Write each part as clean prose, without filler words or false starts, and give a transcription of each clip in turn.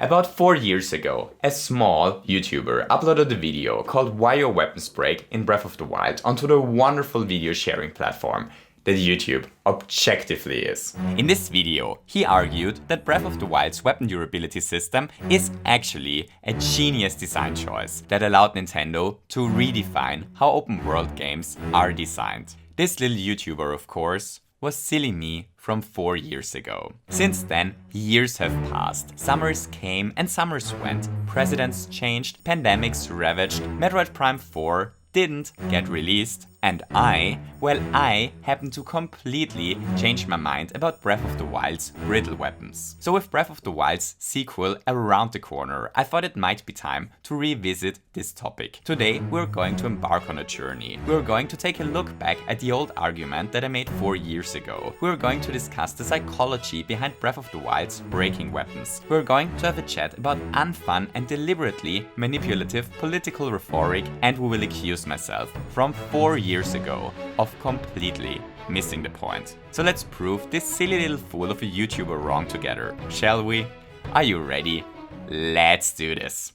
About 4 years ago, a small YouTuber uploaded a video called Why Your Weapons Break in Breath of the Wild onto the wonderful video sharing platform that YouTube objectively is. In this video, he argued that Breath of the Wild's weapon durability system is actually a genius design choice that allowed Nintendo to redefine how open world games are designed. This little YouTuber, of course, was silly me from 4 years ago. Since then, years have passed. Summers came and summers went. Presidents changed, pandemics ravaged, Metroid Prime 4 didn't get released, and I happened to completely change my mind about Breath of the Wild's brittle weapons. So with Breath of the Wild's sequel around the corner, I thought it might be time to revisit this topic. Today, we're going to embark on a journey. We're going to take a look back at the old argument that I made 4 years ago. We're going to discuss the psychology behind Breath of the Wild's breaking weapons. We're going to have a chat about unfun and deliberately manipulative political rhetoric, and we will accuse myself from 4 years ago of completely missing the point. So let's prove this silly little fool of a YouTuber wrong together, shall we? Are you ready? Let's do this!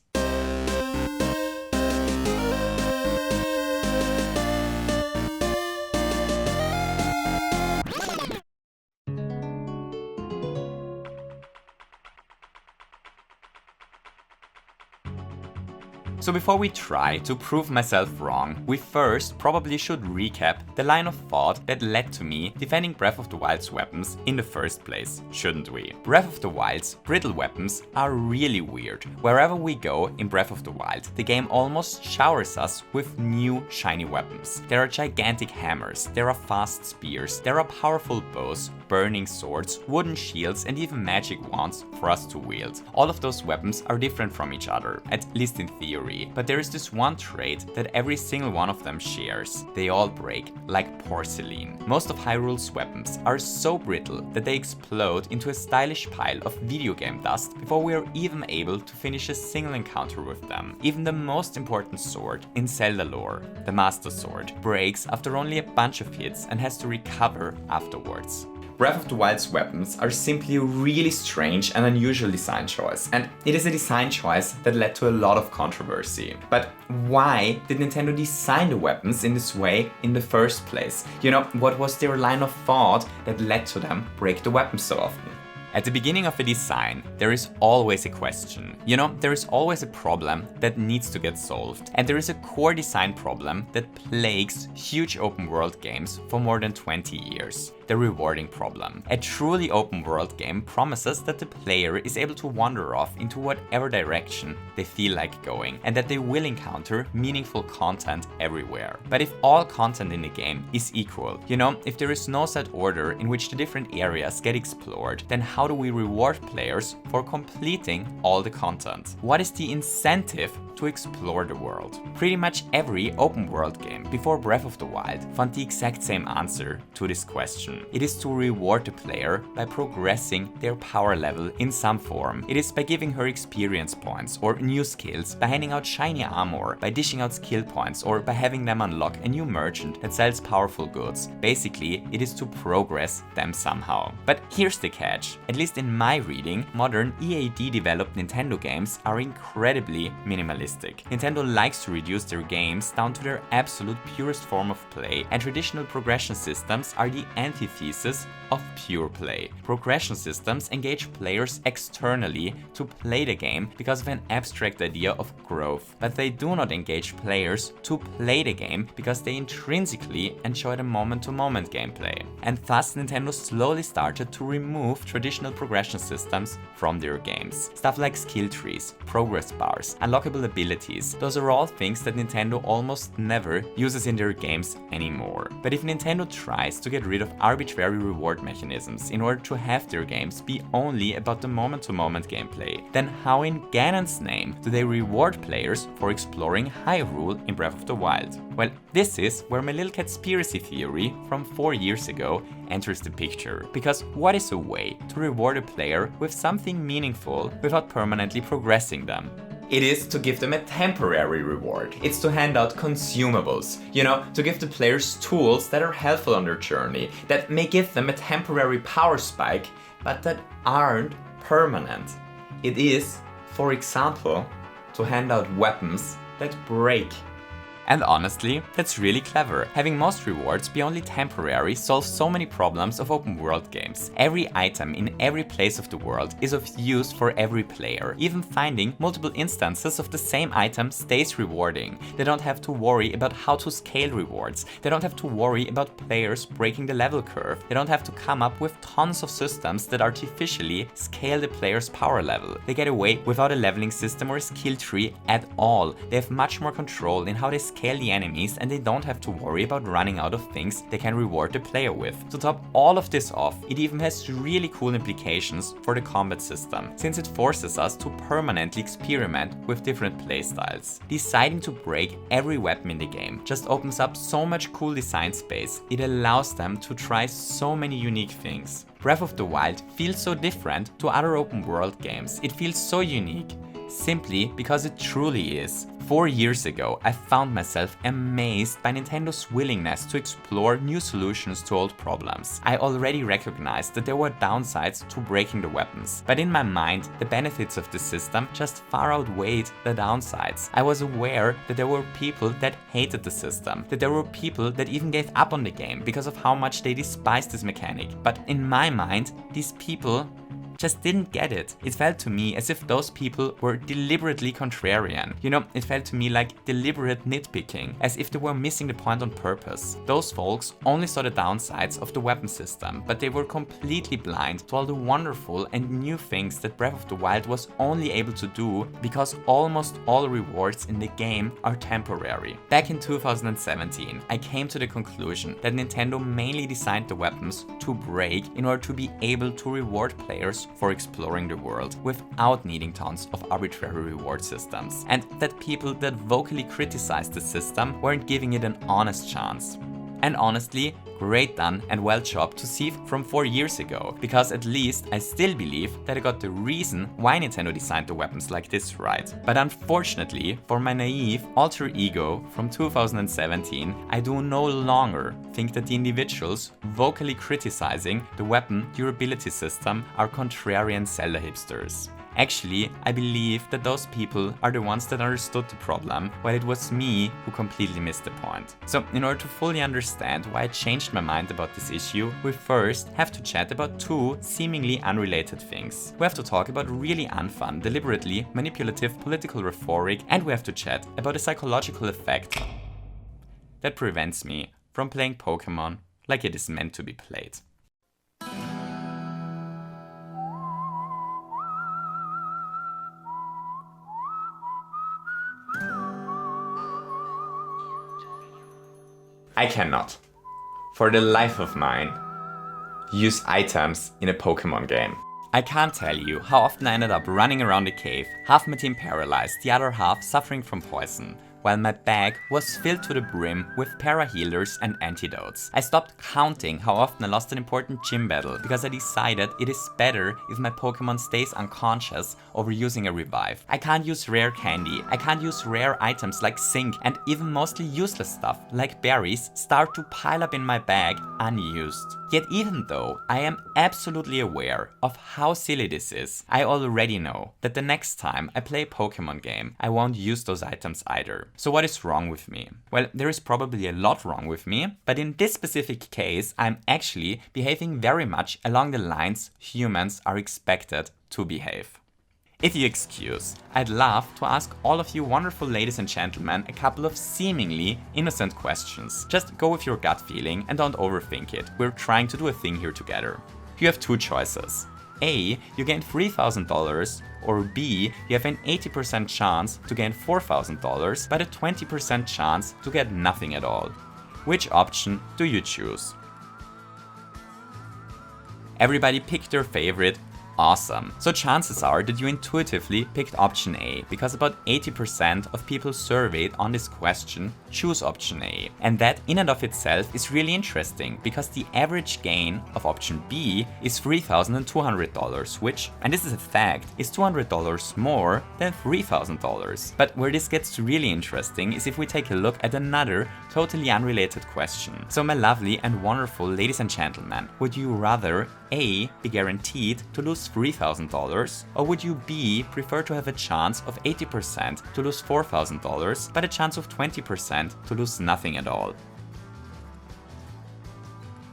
So before we try to prove myself wrong, we first probably should recap the line of thought that led to me defending Breath of the Wild's weapons in the first place, shouldn't we? Breath of the Wild's brittle weapons are really weird. Wherever we go in Breath of the Wild, the game almost showers us with new shiny weapons. There are gigantic hammers, there are fast spears, there are powerful bows, burning swords, wooden shields, and even magic wands for us to wield. All of those weapons are different from each other, at least in theory. But there is this one trait that every single one of them shares. They all break like porcelain. Most of Hyrule's weapons are so brittle that they explode into a stylish pile of video game dust before we are even able to finish a single encounter with them. Even the most important sword in Zelda lore, the Master Sword, breaks after only a bunch of hits and has to recover afterwards. Breath of the Wild's weapons are simply a really strange and unusual design choice, and it is a design choice that led to a lot of controversy. But why did Nintendo design the weapons in this way in the first place? You know, what was their line of thought that led to them break the weapons so often? At the beginning of a design, there is always a question. You know, there is always a problem that needs to get solved. And there is a core design problem that plagues huge open world games for more than 20 years. The rewarding problem. A truly open world game promises that the player is able to wander off into whatever direction they feel like going, and that they will encounter meaningful content everywhere. But if all content in the game is equal, you know, if there is no set order in which the different areas get explored, then how do we reward players for completing all the content? What is the incentive to explore the world? Pretty much every open world game before Breath of the Wild found the exact same answer to this question. It is to reward the player by progressing their power level in some form. It is by giving her experience points or new skills, by handing out shiny armor, by dishing out skill points, or by having them unlock a new merchant that sells powerful goods. Basically, it is to progress them somehow. But here's the catch. At least in my reading, modern EAD developed Nintendo games are incredibly minimalistic. Nintendo likes to reduce their games down to their absolute purest form of play, and traditional progression systems are the antithesis of pure play. Progression systems engage players externally to play the game because of an abstract idea of growth, but they do not engage players to play the game because they intrinsically enjoy the moment-to-moment gameplay. And thus Nintendo slowly started to remove traditional progression systems from their games. Stuff like skill trees, progress bars, unlockable abilities, those are all things that Nintendo almost never uses in their games anymore. But if Nintendo tries to get rid of arbitrary reward mechanisms in order to have their games be only about the moment-to-moment gameplay, then how in Ganon's name do they reward players for exploring Hyrule in Breath of the Wild? Well, this is where my little conspiracy theory from 4 years ago enters the picture. Because what is a way to reward a player with something meaningful without permanently progressing them? It is to give them a temporary reward. It's to hand out consumables, you know, to give the players tools that are helpful on their journey, that may give them a temporary power spike, but that aren't permanent. It is For example, to hand out weapons that break. And honestly, that's really clever. Having most rewards be only temporary solves so many problems of open world games. Every item in every place of the world is of use for every player. Even finding multiple instances of the same item stays rewarding. They don't have to worry about how to scale rewards. They don't have to worry about players breaking the level curve. They don't have to come up with tons of systems that artificially scale the player's power level. They get away without a leveling system or a skill tree at all. They have much more control in how they scale the enemies, and they don't have to worry about running out of things they can reward the player with. To top all of this off, it even has really cool implications for the combat system, since it forces us to permanently experiment with different playstyles. Deciding to break every weapon in the game just opens up so much cool design space. It allows them to try so many unique things. Breath of the Wild feels so different to other open world games. It feels so unique, simply because it truly is. 4 years ago, I found myself amazed by Nintendo's willingness to explore new solutions to old problems. I already recognized that there were downsides to breaking the weapons, but in my mind, the benefits of the system just far outweighed the downsides. I was aware that there were people that hated the system, that there were people that even gave up on the game because of how much they despised this mechanic. But in my mind, these people just didn't get it. It felt to me as if those people were deliberately contrarian. You know, it felt to me like deliberate nitpicking, as if they were missing the point on purpose. Those folks only saw the downsides of the weapon system, but they were completely blind to all the wonderful and new things that Breath of the Wild was only able to do because almost all rewards in the game are temporary. Back in 2017, I came to the conclusion that Nintendo mainly designed the weapons to break in order to be able to reward players for exploring the world without needing tons of arbitrary reward systems, and that people that vocally criticized the system weren't giving it an honest chance. And honestly, great done and well job to Ceave from 4 years ago, because at least I still believe that I got the reason why Nintendo designed the weapons like this right. But unfortunately, for my naive alter ego from 2017, I do no longer think that the individuals vocally criticizing the weapon durability system are contrarian Zelda hipsters. Actually, I believe that those people are the ones that understood the problem, while it was me who completely missed the point. So, in order to fully understand why I changed my mind about this issue, we first have to chat about two seemingly unrelated things. We have to talk about really unfun, deliberately manipulative political rhetoric, and we have to chat about a psychological effect that prevents me from playing Pokemon like it is meant to be played. I cannot, for the life of mine, use items in a Pokemon game. I can't tell you how often I ended up running around the cave, half my team paralyzed, the other half suffering from poison, while my bag was filled to the brim with para-healers and antidotes. I stopped counting how often I lost an important gym battle because I decided it is better if my Pokemon stays unconscious over using a revive. I can't use rare candy, I can't use rare items like zinc, and even mostly useless stuff like berries start to pile up in my bag unused. Yet even though I am absolutely aware of how silly this is, I already know that the next time I play a Pokemon game, I won't use those items either. So what is wrong with me? Well, there is probably a lot wrong with me, but in this specific case, I'm actually behaving very much along the lines humans are expected to behave. If you excuse, I'd love to ask all of you wonderful ladies and gentlemen a couple of seemingly innocent questions. Just go with your gut feeling and don't overthink it. We're trying to do a thing here together. You have two choices. A, you gain $3,000, or B, you have an 80% chance to gain $4,000, but a 20% chance to get nothing at all. Which option do you choose? Everybody picked their favorite. Awesome. So chances are that you intuitively picked option A, because about 80% of people surveyed on this question choose option A. And that in and of itself is really interesting, because the average gain of option B is $3,200, which, and this is a fact, is $200 more than $3,000. But where this gets really interesting is if we take a look at another totally unrelated question. So my lovely and wonderful ladies and gentlemen, would you rather A, be guaranteed to lose $3,000, or would you B, prefer to have a chance of 80% to lose $4,000, but a chance of 20% to lose nothing at all?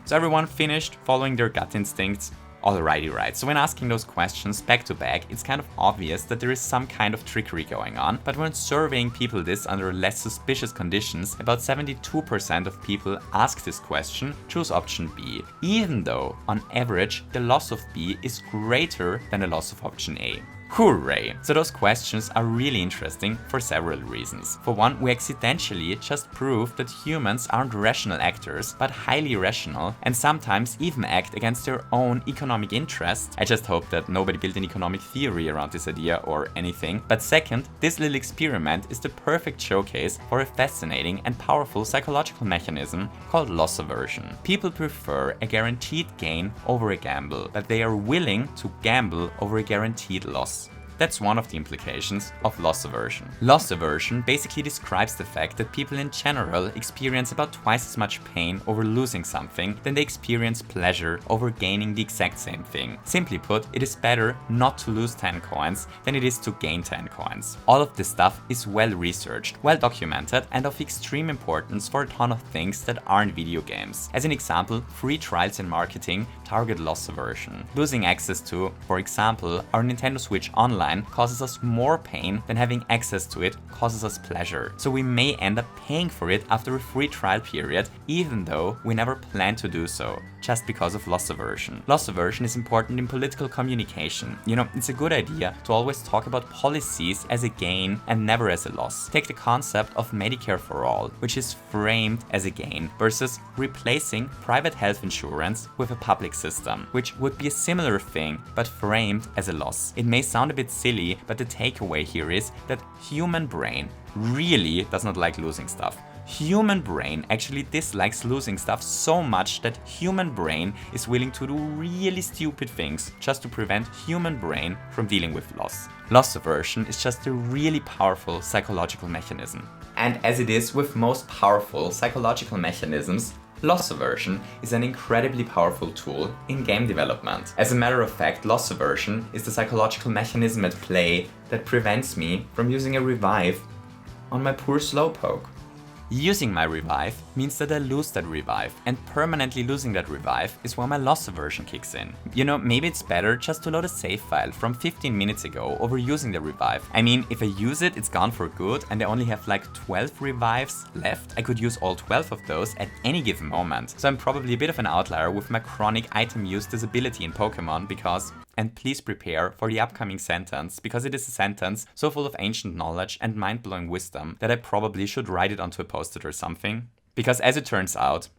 So everyone finished following their gut instincts? Alrighty, right. So when asking those questions back to back, it's kind of obvious that there is some kind of trickery going on, but when surveying people this under less suspicious conditions, about 72% of people ask this question choose option B, even though on average the loss of B is greater than the loss of option A. Hooray! So those questions are really interesting for several reasons. For one, we accidentally just proved that humans aren't rational actors, but highly rational, and sometimes even act against their own economic interests. I just hope that nobody built an economic theory around this idea or anything. But second, this little experiment is the perfect showcase for a fascinating and powerful psychological mechanism called loss aversion. People prefer a guaranteed gain over a gamble, but they are willing to gamble over a guaranteed loss. That's one of the implications of loss aversion. Loss aversion basically describes the fact that people in general experience about twice as much pain over losing something than they experience pleasure over gaining the exact same thing. Simply put, it is better not to lose 10 coins than it is to gain 10 coins. All of this stuff is well researched, well documented, and of extreme importance for a ton of things that aren't video games. As an example, free trials in marketing target loss aversion. Losing access to, for example, our Nintendo Switch Online causes us more pain than having access to it causes us pleasure. So we may end up paying for it after a free trial period, even though we never planned to do so, just because of loss aversion. Loss aversion is important in political communication. You know, it's a good idea to always talk about policies as a gain and never as a loss. Take the concept of Medicare for all, which is framed as a gain, versus replacing private health insurance with a public system, which would be a similar thing but framed as a loss. It may sound a bit silly, but the takeaway here is that human brain really does not like losing stuff. Human brain actually dislikes losing stuff so much that human brain is willing to do really stupid things just to prevent human brain from dealing with loss. Loss aversion is just a really powerful psychological mechanism. And as it is with most powerful psychological mechanisms, loss aversion is an incredibly powerful tool in game development. As a matter of fact, loss aversion is the psychological mechanism at play that prevents me from using a revive on my poor Slowpoke. Using my revive means that I lose that revive, and permanently losing that revive is where my loss aversion kicks in. You know, maybe it's better just to load a save file from 15 minutes ago over using the revive. I mean, if I use it, it's gone for good, and I only have like 12 revives left. I could use all 12 of those at any given moment. So I'm probably a bit of an outlier with my chronic item use disability in Pokemon because... And please prepare for the upcoming sentence, because it is a sentence so full of ancient knowledge and mind-blowing wisdom that I probably should write it onto a post-it or something. Because as it turns out,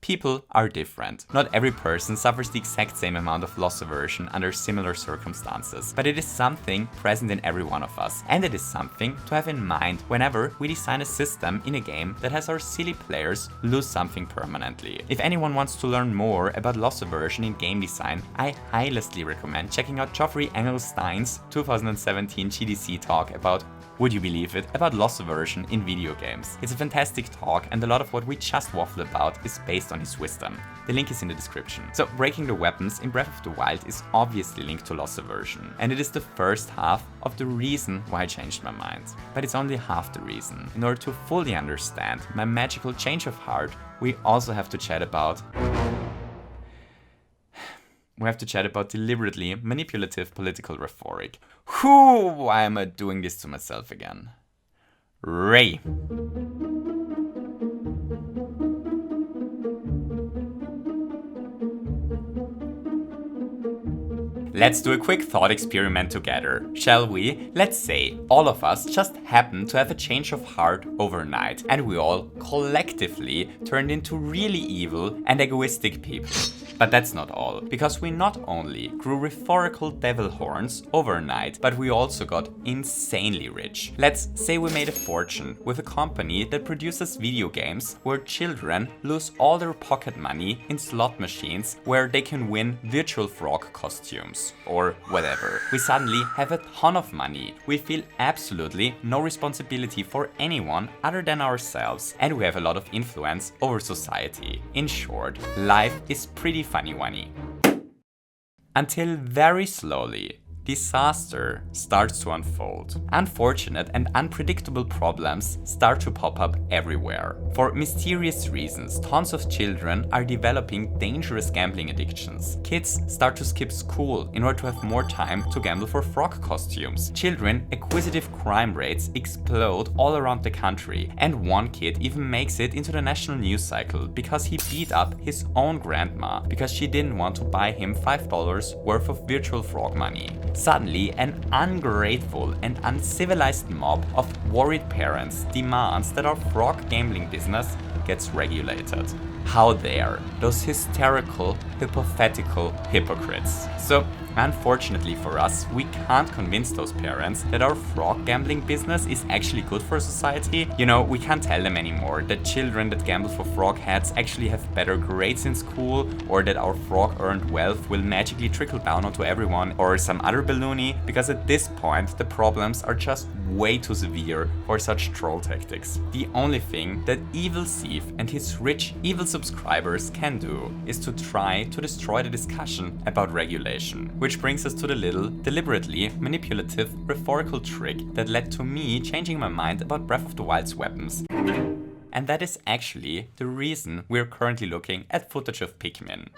people are different. Not every person suffers the exact same amount of loss aversion under similar circumstances, but it is something present in every one of us, and it is something to have in mind whenever we design a system in a game that has our silly players lose something permanently. If anyone wants to learn more about loss aversion in game design, I highly recommend checking out Geoffrey Engelstein's 2017 GDC talk about, would you believe it, about loss aversion in video games. It's a fantastic talk, and a lot of what we just waffled about is based on his wisdom. The link is in the description. So breaking the weapons in Breath of the Wild is obviously linked to loss aversion, and it is the first half of the reason why I changed my mind. But it's only half the reason. In order to fully understand my magical change of heart, we also have to chat about... We have to chat about deliberately manipulative political rhetoric. Why am I doing this to myself again? Ray. Let's do a quick thought experiment together, shall we? Let's say all of us just happen to have a change of heart overnight, and we all collectively turned into really evil and egoistic people. But that's not all, because we not only grew rhetorical devil horns overnight, but we also got insanely rich. Let's say we made a fortune with a company that produces video games where children lose all their pocket money in slot machines where they can win virtual frog costumes or whatever. We suddenly have a ton of money. We feel absolutely no responsibility for anyone other than ourselves, and we have a lot of influence over society. In short, life is pretty funny-wunny. Until very slowly, disaster starts to unfold. Unfortunate and unpredictable problems start to pop up everywhere. For mysterious reasons, tons of children are developing dangerous gambling addictions. Kids start to skip school in order to have more time to gamble for frog costumes. Children acquisitive crime rates explode all around the country, and one kid even makes it into the national news cycle because he beat up his own grandma because she didn't want to buy him $5 worth of virtual frog money. Suddenly, an ungrateful and uncivilized mob of worried parents demands that our frog gambling business gets regulated. How dare those hysterical, hypothetical hypocrites. So, unfortunately for us, we can't convince those parents that our frog gambling business is actually good for society. You know, we can't tell them anymore that children that gamble for frog heads actually have better grades in school, or that our frog earned wealth will magically trickle down onto everyone, or some other baloney, because at this point the problems are just way too severe for such troll tactics. The only thing that evil Ceave and his rich evil subscribers can do is to try to destroy the discussion about regulation. Which brings us to the little, deliberately manipulative, rhetorical trick that led to me changing my mind about Breath of the Wild's weapons. And that is actually the reason we're currently looking at footage of Pikmin.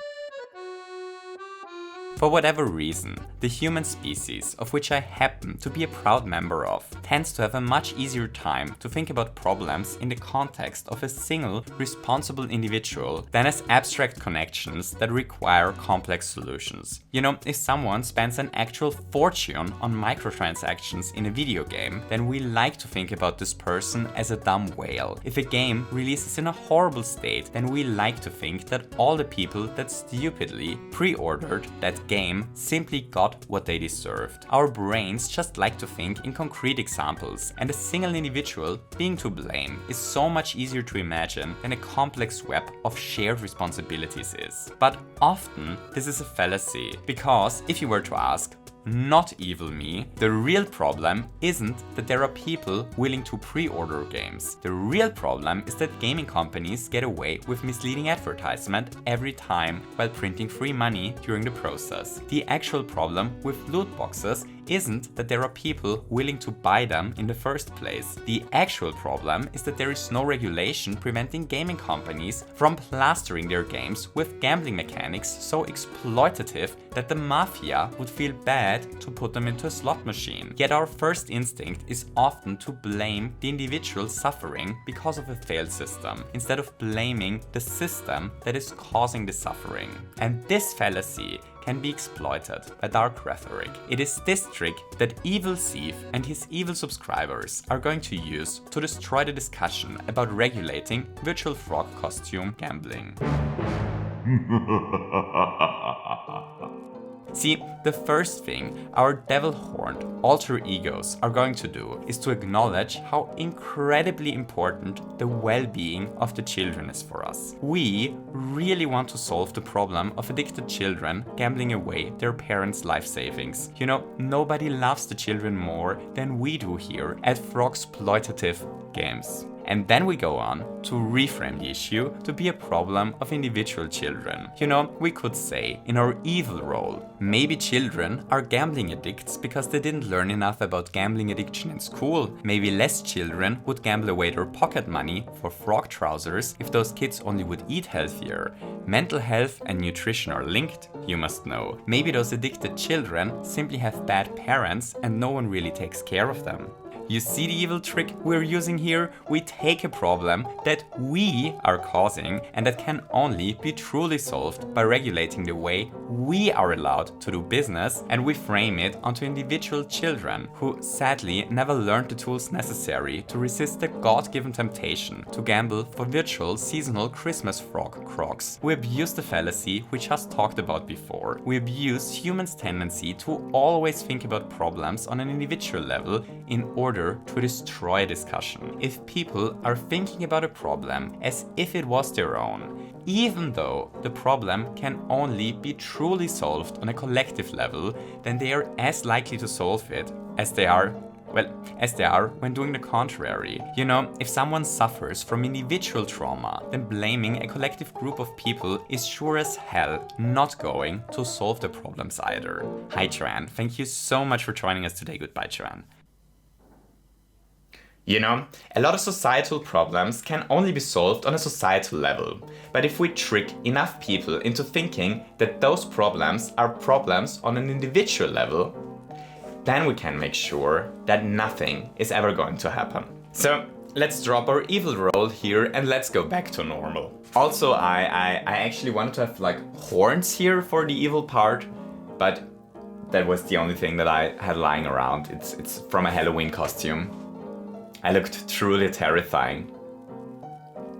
For whatever reason, the human species, of which I happen to be a proud member of, tends to have a much easier time to think about problems in the context of a single, responsible individual than as abstract connections that require complex solutions. You know, if someone spends an actual fortune on microtransactions in a video game, then we like to think about this person as a dumb whale. If a game releases in a horrible state, then we like to think that all the people that stupidly pre-ordered that game simply got what they deserved. Our brains just like to think in concrete examples, and a single individual being to blame is so much easier to imagine than a complex web of shared responsibilities is. But often this is a fallacy, because if you were to ask, not evil me, the real problem isn't that there are people willing to pre-order games. The real problem is that gaming companies get away with misleading advertisement every time while printing free money during the process. The actual problem with loot boxes isn't that there are people willing to buy them in the first place. The actual problem is that there is no regulation preventing gaming companies from plastering their games with gambling mechanics so exploitative that the mafia would feel bad to put them into a slot machine. Yet our first instinct is often to blame the individual suffering because of a failed system, instead of blaming the system that is causing the suffering. And this fallacy can be exploited by dark rhetoric. It is this trick that evil Ceave and his evil subscribers are going to use to destroy the discussion about regulating virtual frog costume gambling. See, the first thing our devil-horned alter egos are going to do is to acknowledge how incredibly important the well-being of the children is for us. We really want to solve the problem of addicted children gambling away their parents' life savings. You know, nobody loves the children more than we do here at Frogsploitative Games. And then we go on to reframe the issue to be a problem of individual children. You know, we could say, in our evil role, maybe children are gambling addicts because they didn't learn enough about gambling addiction in school. Maybe less children would gamble away their pocket money for frog trousers if those kids only would eat healthier. Mental health and nutrition are linked, you must know. Maybe those addicted children simply have bad parents and no one really takes care of them. You see the evil trick we're using here? We take a problem that we are causing and that can only be truly solved by regulating the way we are allowed to do business, and we frame it onto individual children who sadly never learned the tools necessary to resist the God-given temptation to gamble for virtual seasonal Christmas frog crocs. We abuse the fallacy we just talked about before. We abuse humans' tendency to always think about problems on an individual level in order to destroy discussion. If people are thinking about a problem as if it was their own, even though the problem can only be truly solved on a collective level, then they are as likely to solve it as they are when doing the contrary. You know, if someone suffers from individual trauma, then blaming a collective group of people is sure as hell not going to solve the problems either. Hi Tran, thank you so much for joining us today. Goodbye Tran. You know, a lot of societal problems can only be solved on a societal level. But if we trick enough people into thinking that those problems are problems on an individual level, then we can make sure that nothing is ever going to happen. So let's drop our evil role here and let's go back to normal. Also, I actually wanted to have like horns here for the evil part, but that was the only thing that I had lying around. It's from a Halloween costume. I looked truly terrifying.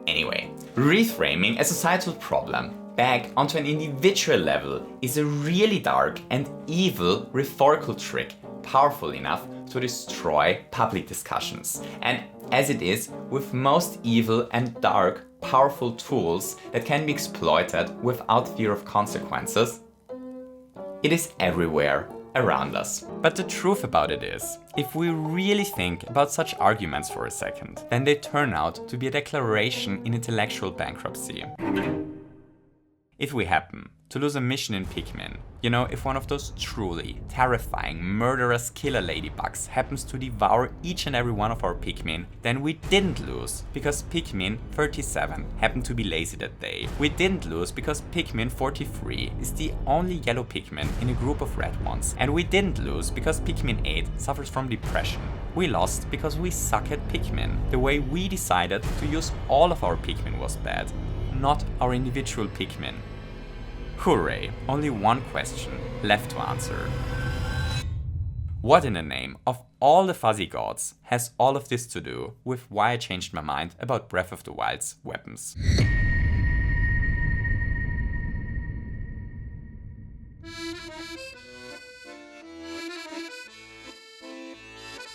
Anyway, reframing a societal problem back onto an individual level is a really dark and evil rhetorical trick, powerful enough to destroy public discussions. And as it is with most evil and dark, powerful tools that can be exploited without fear of consequences, it is everywhere around us. But the truth about it is, if we really think about such arguments for a second, then they turn out to be a declaration in intellectual bankruptcy. If we happen to lose a mission in Pikmin, you know, if one of those truly terrifying, murderous killer ladybugs happens to devour each and every one of our Pikmin, then we didn't lose because Pikmin 37 happened to be lazy that day. We didn't lose because Pikmin 43 is the only yellow Pikmin in a group of red ones. And we didn't lose because Pikmin 8 suffers from depression. We lost because we suck at Pikmin. The way we decided to use all of our Pikmin was bad, not our individual Pikmin. Hooray, only one question left to answer. What in the name of all the fuzzy gods has all of this to do with why I changed my mind about Breath of the Wild's weapons?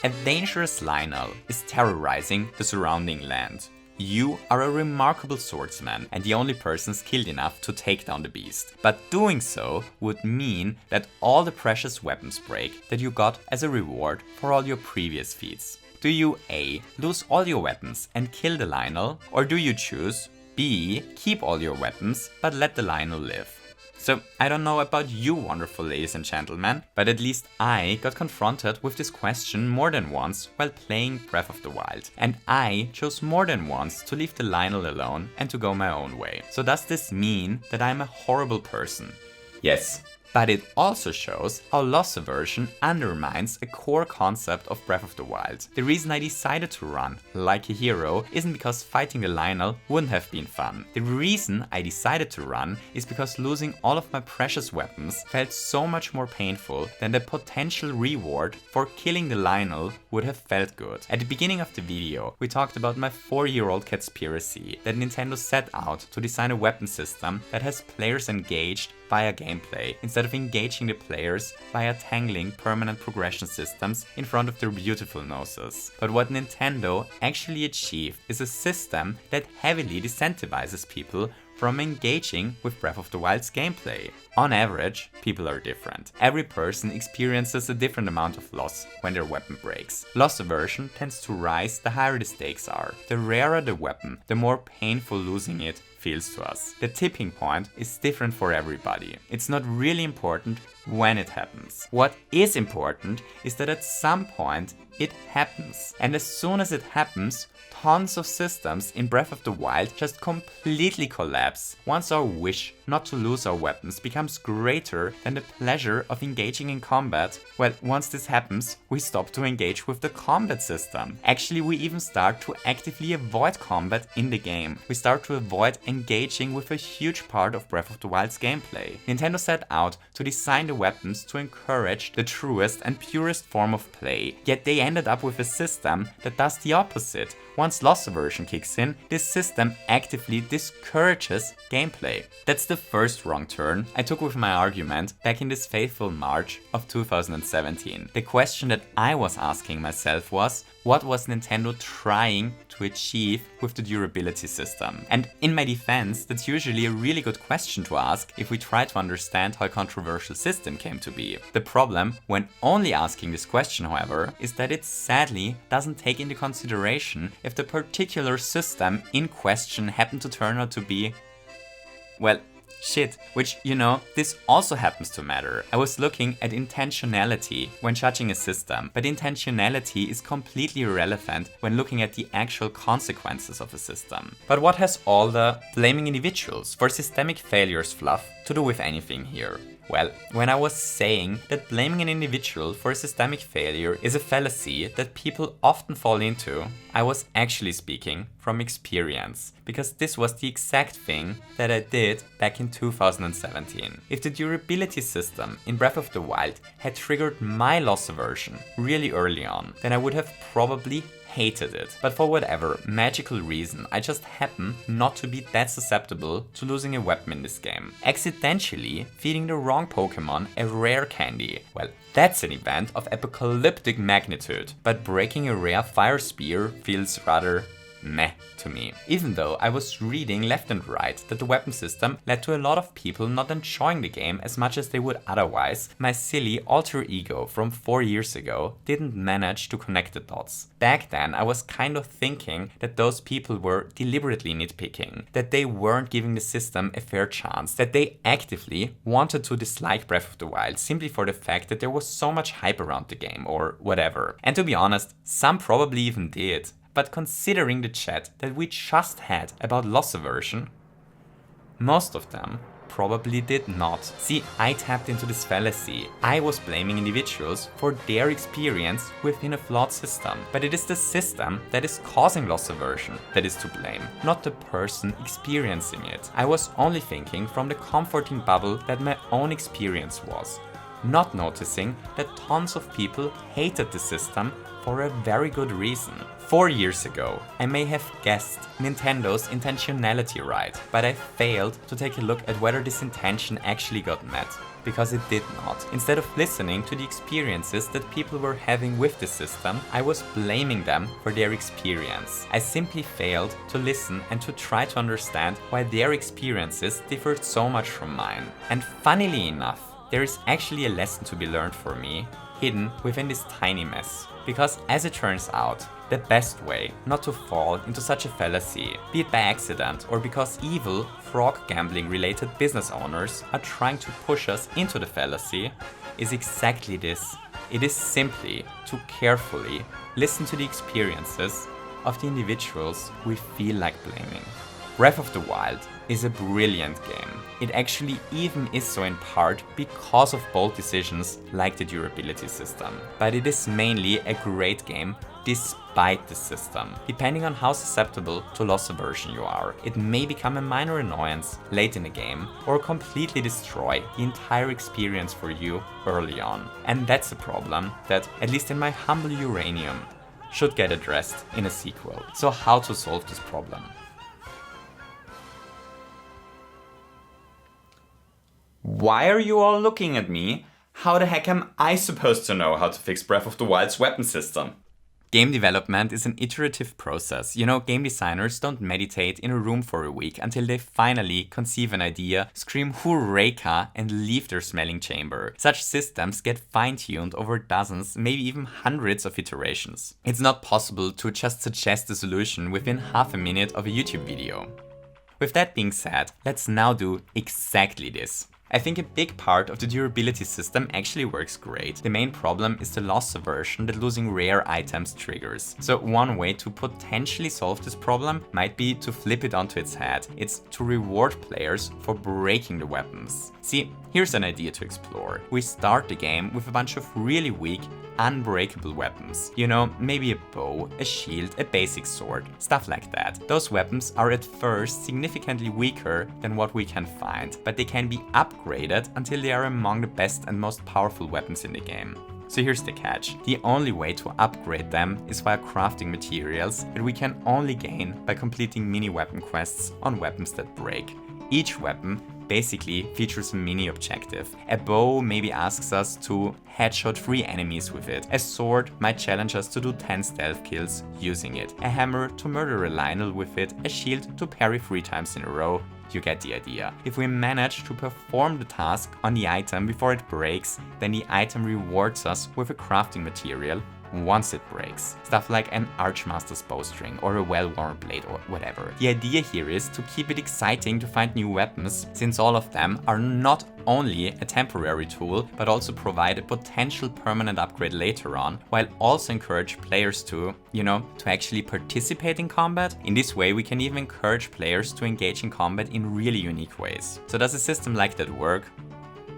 A dangerous Lionel is terrorizing the surrounding land. You are a remarkable swordsman and the only person skilled enough to take down the beast. But doing so would mean that all the precious weapons break that you got as a reward for all your previous feats. Do you A, lose all your weapons and kill the Lionel, or do you choose B, keep all your weapons but let the Lionel live? So, I don't know about you wonderful ladies and gentlemen, but at least I got confronted with this question more than once while playing Breath of the Wild. And I chose more than once to leave the Lionel alone and to go my own way. So does this mean that I'm a horrible person? Yes. But it also shows how loss aversion undermines a core concept of Breath of the Wild. The reason I decided to run like a hero isn't because fighting the Lionel wouldn't have been fun. The reason I decided to run is because losing all of my precious weapons felt so much more painful than the potential reward for killing the Lionel would have felt good. At the beginning of the video, we talked about my 4-year-old conspiracy that Nintendo set out to design a weapon system that has players engaged via gameplay, instead of engaging the players via tangling permanent progression systems in front of their beautiful noses. But what Nintendo actually achieved is a system that heavily disincentivizes people from engaging with Breath of the Wild's gameplay. On average, people are different. Every person experiences a different amount of loss when their weapon breaks. Loss aversion tends to rise the higher the stakes are. The rarer the weapon, the more painful losing it feels to us. The tipping point is different for everybody. It's not really important when it happens. What is important is that at some point it happens. And as soon as it happens, tons of systems in Breath of the Wild just completely collapse once our wish not to lose our weapons becomes greater than the pleasure of engaging in combat, well, once this happens, we stop to engage with the combat system. Actually, we even start to actively avoid combat in the game. We start to avoid engaging with a huge part of Breath of the Wild's gameplay. Nintendo set out to design the weapons to encourage the truest and purest form of play, yet they ended up with a system that does the opposite. Once loss aversion kicks in, this system actively discourages gameplay. That's the first wrong turn I took with my argument back in this fateful March of 2017. The question that I was asking myself was, what was Nintendo trying to achieve with the durability system? And in my defense, that's usually a really good question to ask if we try to understand how a controversial system came to be. The problem when only asking this question, however, is that it sadly doesn't take into consideration if the particular system in question happened to turn out to be, well, shit, which, this also happens to matter. I was looking at intentionality when judging a system, but intentionality is completely irrelevant when looking at the actual consequences of a system. But what has all the blaming individuals for systemic failures fluff to do with anything here? Well, when I was saying that blaming an individual for a systemic failure is a fallacy that people often fall into, I was actually speaking from experience, because this was the exact thing that I did back in 2017. If the durability system in Breath of the Wild had triggered my loss aversion really early on, then I would have probably hated it. But for whatever magical reason, I just happen not to be that susceptible to losing a weapon in this game. Accidentally feeding the wrong Pokemon a rare candy. Well, that's an event of apocalyptic magnitude, but breaking a rare fire spear feels rather meh to me. Even though I was reading left and right that the weapon system led to a lot of people not enjoying the game as much as they would otherwise, my silly alter ego from 4 years ago didn't manage to connect the dots. Back then I was kind of thinking that those people were deliberately nitpicking, that they weren't giving the system a fair chance, that they actively wanted to dislike Breath of the Wild simply for the fact that there was so much hype around the game or whatever. And to be honest, some probably even did. But considering the chat that we just had about loss aversion, most of them probably did not. See, I tapped into this fallacy. I was blaming individuals for their experience within a flawed system. But it is the system that is causing loss aversion that is to blame, not the person experiencing it. I was only thinking from the comforting bubble that my own experience was, not noticing that tons of people hated the system for a very good reason. 4 years ago, I may have guessed Nintendo's intentionality right, but I failed to take a look at whether this intention actually got met, because it did not. Instead of listening to the experiences that people were having with the system, I was blaming them for their experience. I simply failed to listen and to try to understand why their experiences differed so much from mine. And funnily enough, there is actually a lesson to be learned for me, hidden within this tiny mess. Because as it turns out, the best way not to fall into such a fallacy, be it by accident or because evil, frog gambling related business owners are trying to push us into the fallacy, is exactly this. It is simply to carefully listen to the experiences of the individuals we feel like blaming. Breath of the Wild is a brilliant game. It actually even is so in part because of bold decisions like the durability system. But it is mainly a great game despite the system. Depending on how susceptible to loss aversion you are, it may become a minor annoyance late in the game or completely destroy the entire experience for you early on. And that's a problem that, at least in my humble uranium, should get addressed in a sequel. So how to solve this problem? Why are you all looking at me? How the heck am I supposed to know how to fix Breath of the Wild's weapon system? Game development is an iterative process. Game designers don't meditate in a room for a week until they finally conceive an idea, scream "Hurreka" and leave their smelling chamber. Such systems get fine-tuned over dozens, maybe even hundreds of iterations. It's not possible to just suggest a solution within half a minute of a YouTube video. With that being said, let's now do exactly this. I think a big part of the durability system actually works great. The main problem is the loss aversion that losing rare items triggers. So one way to potentially solve this problem might be to flip it onto its head. It's to reward players for breaking the weapons. See, here's an idea to explore. We start the game with a bunch of really weak, unbreakable weapons. You know, maybe a bow, a shield, a basic sword, stuff like that. Those weapons are at first significantly weaker than what we can find, but they can be upgraded until they are among the best and most powerful weapons in the game. So here's the catch. The only way to upgrade them is via crafting materials that we can only gain by completing mini weapon quests on weapons that break. Each weapon basically features a mini objective. A bow maybe asks us to headshot 3 enemies with it. A sword might challenge us to do 10 stealth kills using it. A hammer to murder a Lionel with it. A shield to parry 3 times in a row. You get the idea. If we manage to perform the task on the item before it breaks, then the item rewards us with a crafting material once it breaks. Stuff like an Archmaster's bowstring or a well-worn blade or whatever. The idea here is to keep it exciting to find new weapons, since all of them are not only a temporary tool, but also provide a potential permanent upgrade later on, while also encourage players to, to actually participate in combat. In this way, we can even encourage players to engage in combat in really unique ways. So does a system like that work?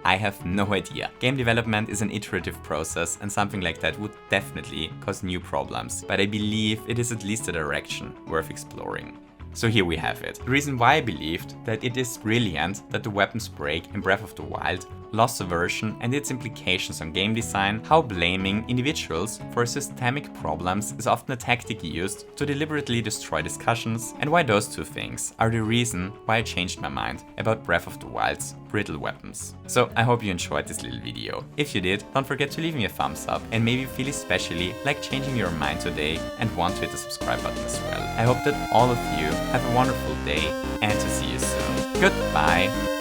I have no idea. Game development is an iterative process, and something like that would definitely cause new problems, but I believe it is at least a direction worth exploring. So here we have it. The reason why I believed that it is brilliant that the weapons break in Breath of the Wild, loss aversion and its implications on game design, how blaming individuals for systemic problems is often a tactic used to deliberately destroy discussions, and why those two things are the reason why I changed my mind about Breath of the Wild's brittle weapons. So I hope you enjoyed this little video. If you did, don't forget to leave me a thumbs up, and maybe you feel especially like changing your mind today and want to hit the subscribe button as well. I hope that all of you have a wonderful day and to see you soon. Goodbye!